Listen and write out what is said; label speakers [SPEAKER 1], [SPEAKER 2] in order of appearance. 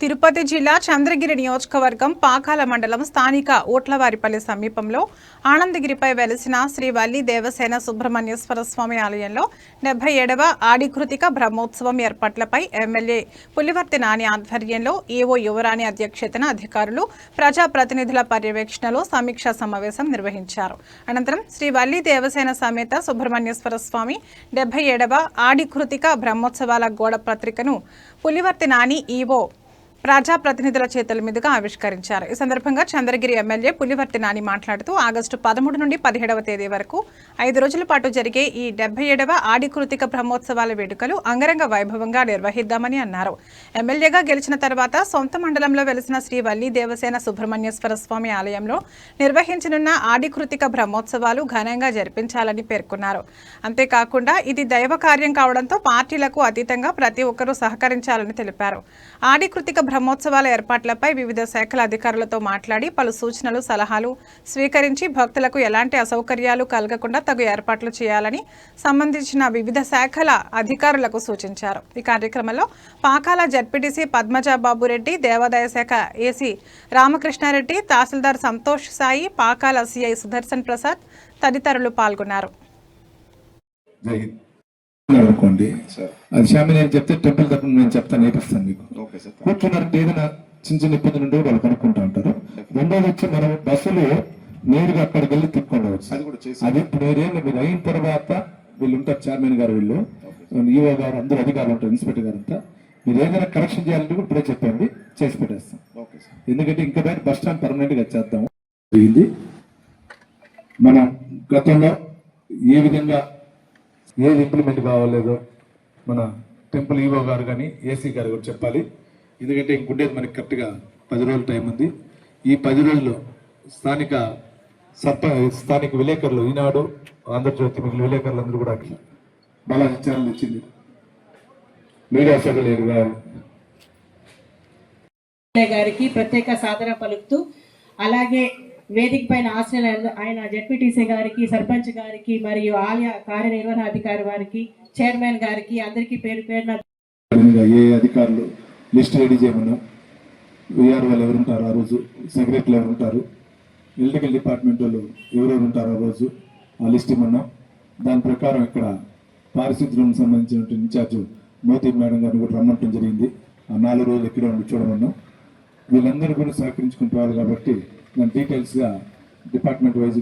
[SPEAKER 1] తిరుపతి జిల్లా చంద్రగిరి నియోజకవర్గం పాకాల మండలం స్థానిక ఓట్లవారిపల్లి సమీపంలో ఆనందగిరిపై వెలిసిన శ్రీ వల్లి దేవసేన సుబ్రహ్మణ్యేశ్వర స్వామి ఆలయంలో 77వ ఆడికృతిక బ్రహ్మోత్సవం ఏర్పాట్లపై ఎమ్మెల్యే పులివర్తి నాని ఆధ్వర్యంలో ఈవో యువరాణి అధ్యక్షతన అధికారులు ప్రజాప్రతినిధుల పర్యవేక్షణలో సమీక్షా సమావేశం నిర్వహించారు. అనంతరం శ్రీ వల్లి దేవసేన సమేత సుబ్రహ్మణ్యేశ్వర స్వామి 77వ ఆడికృతిక బ్రహ్మోత్సవాల గోడ పత్రికను పులివర్తి నాని ఈవో ప్రజాప్రతినిధుల చేతుల మీదుగా ఆవిష్కరించారు. ఈ సందర్భంగా చంద్రగిరి ఎమ్మెల్యే పులివర్తి నాని మాట్లాడుతూ ఆగస్టు 13 నుండి 17వ తేదీ వరకు 5 రోజుల పాటు జరిగే ఈ 77వ ఆడికృతిక బ్రహ్మోత్సవాల వేడుకలు అంగరంగ వైభవంగా నిర్వహిద్దామని అన్నారు. ఎమ్మెల్యేగా గెలిచిన తర్వాత సొంత మండలంలో వెలిసిన శ్రీ వల్లి దేవసేన సుబ్రహ్మణ్యేశ్వర స్వామి ఆలయంలో నిర్వహించనున్న ఆడికృతిక బ్రహ్మోత్సవాలు ఘనంగా జరిపించాలని పేర్కొన్నారు. అంతేకాకుండా ఇది దైవ కార్యం కావడంతో పార్టీలకు అతీతంగా ప్రతి ఒక్కరూ సహకరించాలని తెలిపారు. ఆడికృతిక బ్రహ్మోత్సవాల ఏర్పాట్లపై వివిధ శాఖల అధికారులతో మాట్లాడి పలు సూచనలు సలహాలు స్వీకరించి భక్తులకు ఎలాంటి అసౌకర్యాలు కలగకుండా తగు ఏర్పాట్లు చేయాలని సంబంధించిన వివిధ శాఖల అధికారులకు సూచించారు. ఈ కార్యక్రమంలో పాకాల జడ్పీటీసీ పద్మజాబాబురెడ్డి, దేవాదాయ శాఖ ఏసీ రామకృష్ణారెడ్డి, తహసీల్దార్ సంతోష్ సాయి, పాకాల సిఐ సుదర్శన్ ప్రసాద్ తదితరులు పాల్గొన్నారు.
[SPEAKER 2] అనుకోండి అది స్వామి నేను చెప్తే టెంపుల్ తరఫున నేను చెప్తాను, నేర్పిస్తాను మీకు. కూర్చున్నారంటే ఏదైనా చిన్న చిన్న ఇబ్బందులు ఉంటే వాళ్ళు కనుక్కుంటా ఉంటారు. రెండోది వచ్చి మనం బస్సులు నేరుగా అక్కడికి వెళ్ళి తిప్పుకోవచ్చు. అది మీరు అయిన తర్వాత వీళ్ళు ఉంటారు, చైర్మన్ గారు, వీళ్ళు ఈఓ గారు, అందరూ అధికారులు ఉంటారు, ఇన్స్పెక్టర్ గారు అంతా. మీరు ఏదైనా కరెక్షన్ చేయాలంటే కూడా ఇప్పుడే చెప్పండి, చేసి పెట్టేస్తాం. ఎందుకంటే ఇంకా బయట బస్ స్టాండ్ పర్మనెంట్ గా చేద్దాం. జరిగింది మన గతంలో ఏ విధంగా ఏది ఇంప్లిమెంట్ కావాలేదో మన టెంపుల్ ఈవో గారు కానీ ఏసీ గారు కూడా చెప్పాలి. ఎందుకంటే ఇంకుండేది మనకి కరెక్ట్గా 10 రోజుల టైం ఉంది. ఈ 10 రోజుల్లో స్థానిక విలేకరులు, ఈనాడు, ఆంధ్రజ్యోతి, మిగిలిన విలేకరులు అందరూ కూడా బాగా ఛానల్ ఇచ్చింది. మీడియా శాఖలు
[SPEAKER 3] గారికి ప్రత్యేక సాధన పలుకుతూ, అలాగే వేదిక పైన ఆయన జడ్పీటీసీ గారికి, సర్పంచ్ గారికి మరియు ఆలయ కార్యనిర్వహణాధికారి వారికి, చైర్మన్ గారికి అందరికీ పేరు పేరున
[SPEAKER 2] ఏ అధికారులు లిస్ట్ రెడీ చేయమన్నా, విఆర్ వాళ్ళు ఎవరు ఉంటారు ఆ రోజు, సెక్రటరీలు ఎవరు ఉంటారు, ఎలక్ట్రికల్ డిపార్ట్మెంట్ వాళ్ళు ఎవరెవరు ఉంటారు ఆ రోజు, ఆ లిస్ట్ ఇమ్మన్నాం. దాని ప్రకారం ఇక్కడ పారిశుద్ధ్యం సంబంధించిన ఇన్ఛార్జ్ మోతీ మేడం గారిని కూడా రమ్మంటం జరిగింది. ఆ 4 రోజులు ఎక్కడ ఉండి చూడమన్నాం. వీళ్ళందరూ కూడా సహకరించుకుంటారు కాబట్టి దాని డీటెయిల్స్గా డిపార్ట్మెంట్ వైజ్